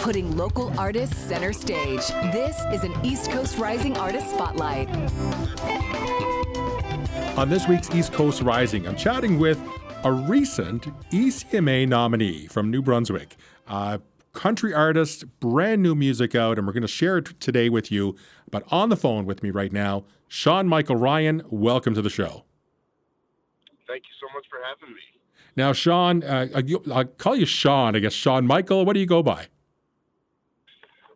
putting local artists center stage. This is an East Coast Rising Artist Spotlight. On this week's East Coast Rising, I'm chatting with a recent ECMA nominee from New Brunswick. Country artist, brand new music out, and we're going to share it today with you. But on the phone with me right now, Sean Michael Ryan, welcome to the show. Thank you so much for having me. Now, Sean, I'll call you Sean, I guess. Sean Michael, what do you go by?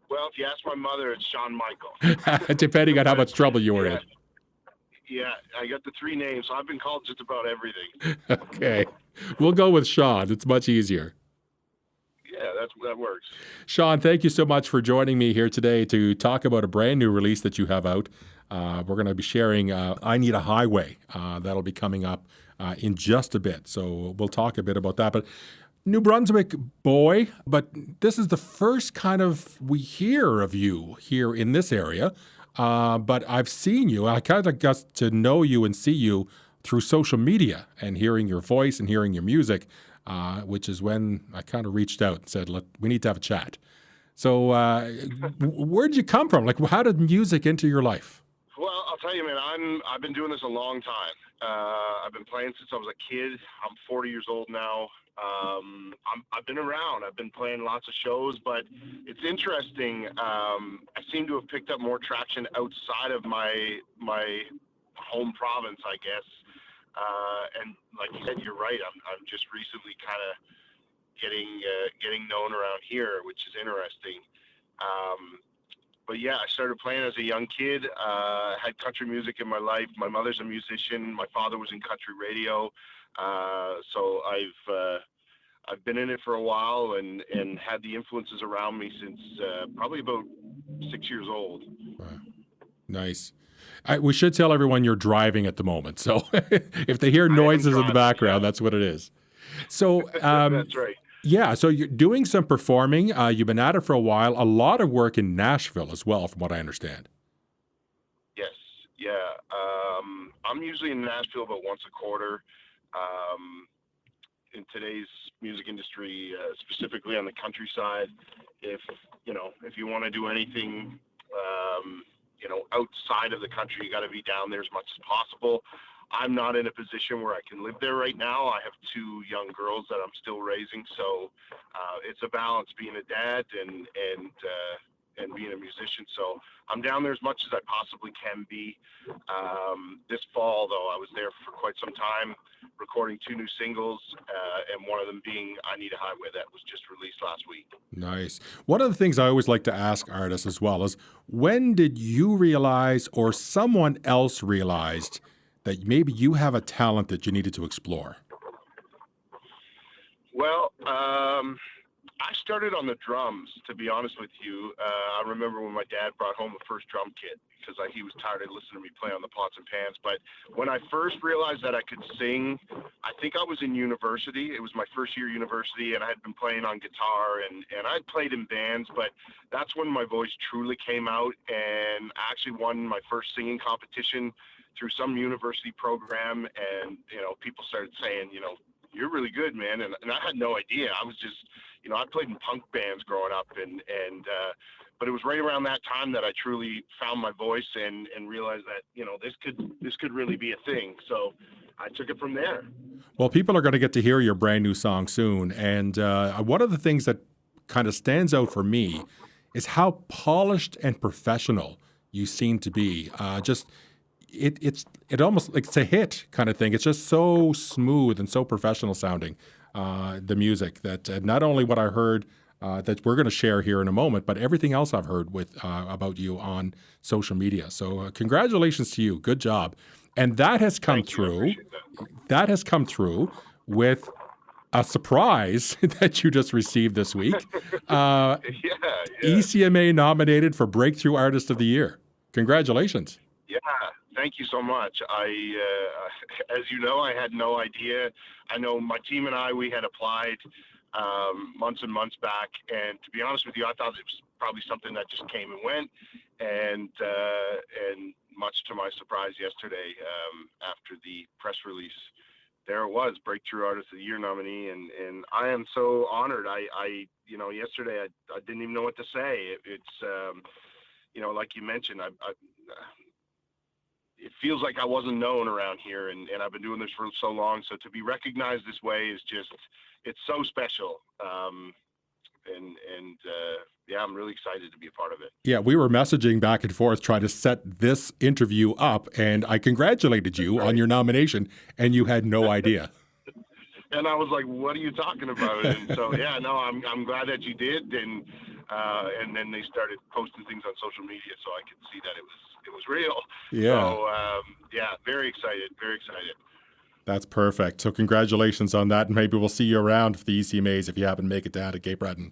Well, if you ask my mother, it's Sean Michael. Depending on how much trouble you were in. Yeah, I got the three names, so I've been called just about everything. Okay. We'll go with Sean. It's much easier. Yeah, that works. Sean, thank you so much for joining me here today to talk about a brand new release that you have out. We're going to be sharing I Need a Highway. That'll be coming up in just a bit. So we'll talk a bit about that. But New Brunswick boy, but this is the first kind of we hear of you here in this area. But I've seen you. I kind of got to know you and see you through social media and hearing your voice and hearing your music, which is when I kind of reached out and said, look, we need to have a chat. So where'd you come from? Like, how did music enter your life? Well, I'll tell you, man, I've been doing this a long time. I've been playing since I was a kid. I'm 40 years old now. I've been around. I've been playing lots of shows, but it's interesting. I seem to have picked up more traction outside of my home province, I guess. And like you said, you're right. I'm just recently kind of getting known around here, which is interesting. But yeah, I started playing as a young kid. Had country music in my life. My mother's a musician. My father was in country radio. So I've been in it for a while and had the influences around me since probably about 6 years old. Wow. Nice. We should tell everyone you're driving at the moment. So if they hear noises in the background, that's what it is. So that's right. Yeah, so you're doing some performing. You've been at it for a while. A lot of work in Nashville as well, from what I understand. Yes, yeah. I'm usually in Nashville about once a quarter. In today's music industry, specifically on the countryside, if you want to do anything, outside of the country, you got to be down there as much as possible. I'm not in a position where I can live there right now. I have two young girls that I'm still raising, so it's a balance being a dad and being a musician. So I'm down there as much as I possibly can be. This fall, though, I was there for quite some time, recording two new singles, and one of them being I Need a Highway that was just released last week. Nice. One of the things I always like to ask artists as well is, when did you realize or someone else realized that maybe you have a talent that you needed to explore? Well, I started on the drums, to be honest with you. I remember when my dad brought home the first drum kit because he was tired of listening to me play on the pots and pans. But when I first realized that I could sing, I think I was in university. It was my first year university, and I had been playing on guitar, and I'd played in bands, but that's when my voice truly came out, and I actually won my first singing competition through some university program, and people started saying, you're really good, man, and I had no idea. I was just, I played in punk bands growing up, but it was right around that time that I truly found my voice and realized that this could really be a thing. So I took it from there. Well, people are going to get to hear your brand new song soon, and one of the things that kind of stands out for me is how polished and professional you seem to be. It almost like it's a hit kind of thing. It's just so smooth and so professional sounding, the music, that not only what I heard that we're going to share here in a moment, but everything else I've heard about you on social media. So congratulations to you. Good job. And that has come through. That has come through with a surprise that you just received this week. ECMA nominated for Breakthrough Artist of the Year. Congratulations. Yeah. Thank you so much. As you know, I had no idea. I know my team and we had applied months and months back, and to be honest with you, I thought it was probably something that just came and went, and much to my surprise yesterday, after the press release there it was, Breakthrough Artist of the Year nominee, and I am so honored. Yesterday I didn't even know what to say. It's like you mentioned, it feels like I wasn't known around here, and I've been doing this for so long. So to be recognized this way is just, it's so special. I'm really excited to be a part of it. Yeah, we were messaging back and forth trying to set this interview up, and I congratulated you on your nomination, and you had no idea. And I was like, "What are you talking about?" And so, I'm glad that you did. And then they started posting things on social media, so I could see that it was real. Yeah. So, very excited, very excited. That's perfect. So congratulations on that, and maybe we'll see you around for the ECMAs if you happen to make it down to Cape Breton.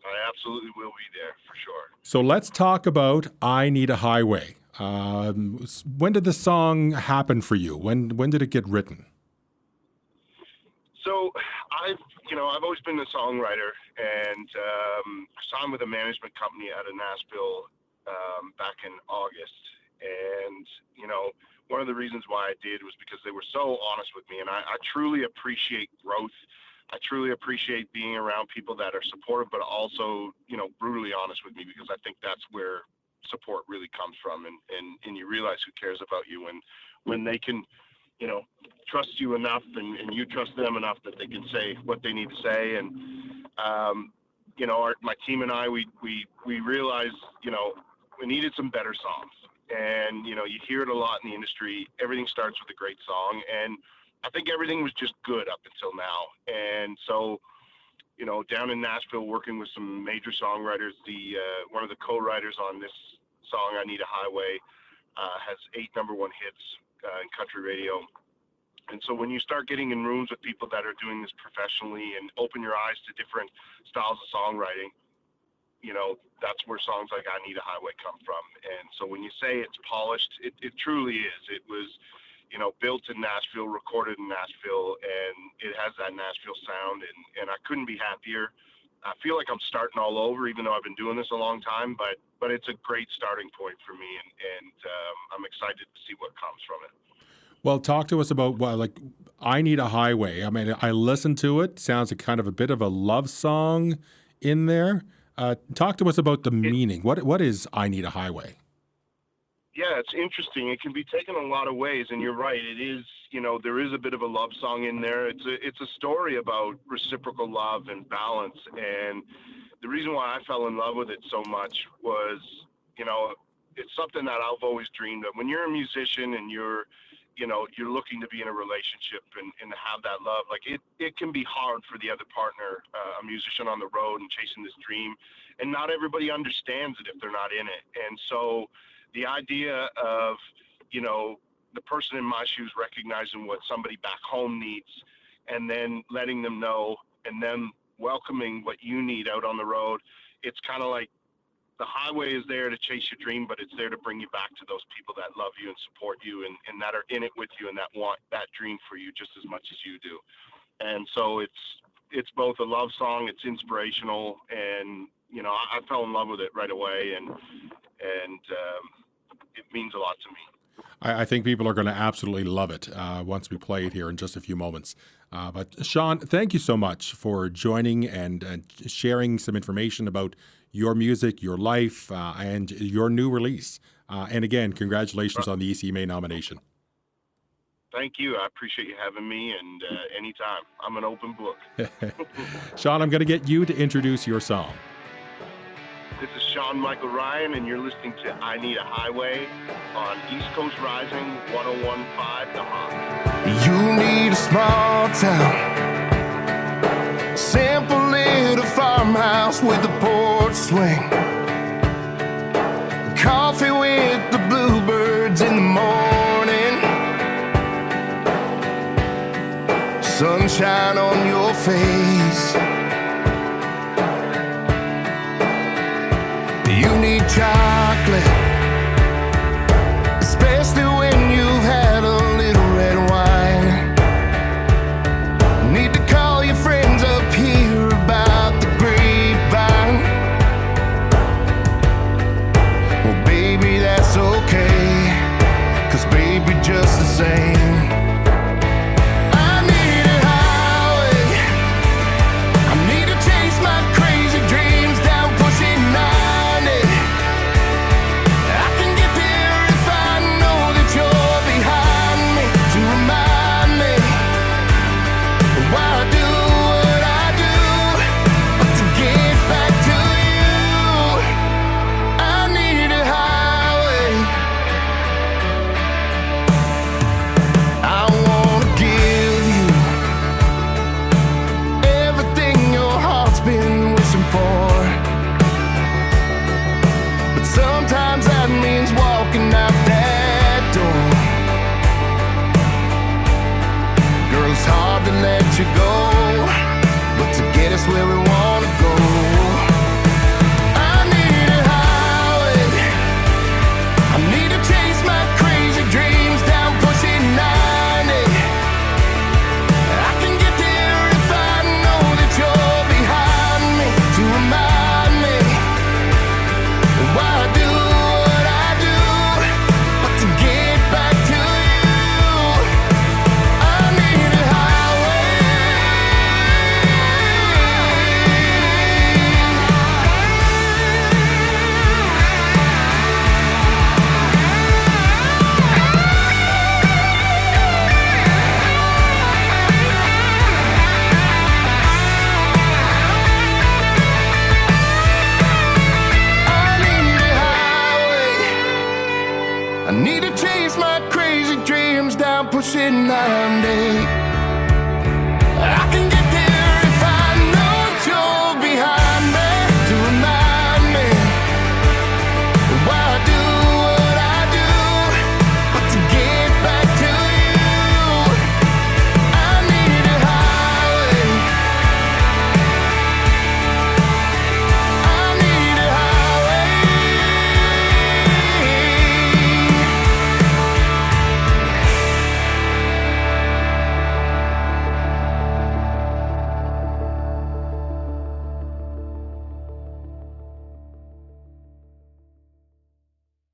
I absolutely will be there for sure. So let's talk about "I Need a Highway." When did the song happen for you? When did it get written? So I've always been a songwriter, and signed with a management company out of Nashville back in August. And one of the reasons why I did was because they were so honest with me, and I truly appreciate growth. I truly appreciate being around people that are supportive, but also brutally honest with me, because I think that's where support really comes from, and you realize who cares about you, and when they can trust you enough, and you trust them enough that they can say what they need to say. And my team and I, we realized we needed some better songs. And you hear it a lot in the industry. Everything starts with a great song, and I think everything was just good up until now. And so down in Nashville, working with some major songwriters, one of the co-writers on this song, "I Need a Highway," has 8 #1 hits in country radio. And so when you start getting in rooms with people that are doing this professionally and open your eyes to different styles of songwriting, that's where songs like "I Need a Highway" come from. And so when you say it's polished, it truly is. It was, built in Nashville, recorded in Nashville, and it has that Nashville sound, and I couldn't be happier. I feel like I'm starting all over, even though I've been doing this a long time, but it's a great starting point for me, and I'm excited to see what comes from it. Well, talk to us about "I Need a Highway." I mean, I listened to it. Sounds like kind of a bit of a love song in there. Talk to us about the meaning. What is "I Need a Highway"? Yeah, it's interesting. It can be taken a lot of ways, and you're right. It is, there is a bit of a love song in there. It's a story about reciprocal love and balance. And the reason why I fell in love with it so much was, it's something that I've always dreamed of. When you're a musician and you're looking to be in a relationship and to have that love, like it can be hard for the other partner, a musician on the road and chasing this dream, and not everybody understands it if they're not in it. And so the idea of, the person in my shoes recognizing what somebody back home needs, and then letting them know, and then welcoming what you need out on the road, it's kind of like the highway is there to chase your dream, but it's there to bring you back to those people that love you and support you, and that are in it with you, and that want that dream for you just as much as you do. And so it's both a love song, it's inspirational, and I fell in love with it right away, and it means a lot to me. I think people are going to absolutely love it once we play it here in just a few moments. But Sean, thank you so much for joining and sharing some information about your music, your life, and your new release. And again, congratulations on the ECMA nomination. Thank you. I appreciate you having me, and anytime. I'm an open book. Sean, I'm going to get you to introduce your song. This is Sean Michael Ryan, and you're listening to "I Need a Highway" on East Coast Rising 101.5 The Hawk. You need a small town, simple little farmhouse with a porch swing, coffee with the bluebirds in the morning, sunshine on your face. You need chocolate, especially when you've had a little red wine. Need to call your friends up here about the grapevine. Well, baby, that's okay, 'cause baby, just the same, place where we wanna go. I need a highway. I need to chase my crazy dreams down pushing 90. I can get there if I know that you're behind me to remind me why I do what I do, but to get back to you, I need a highway. I need a highway. I need to chase my crazy dreams down pushing 90.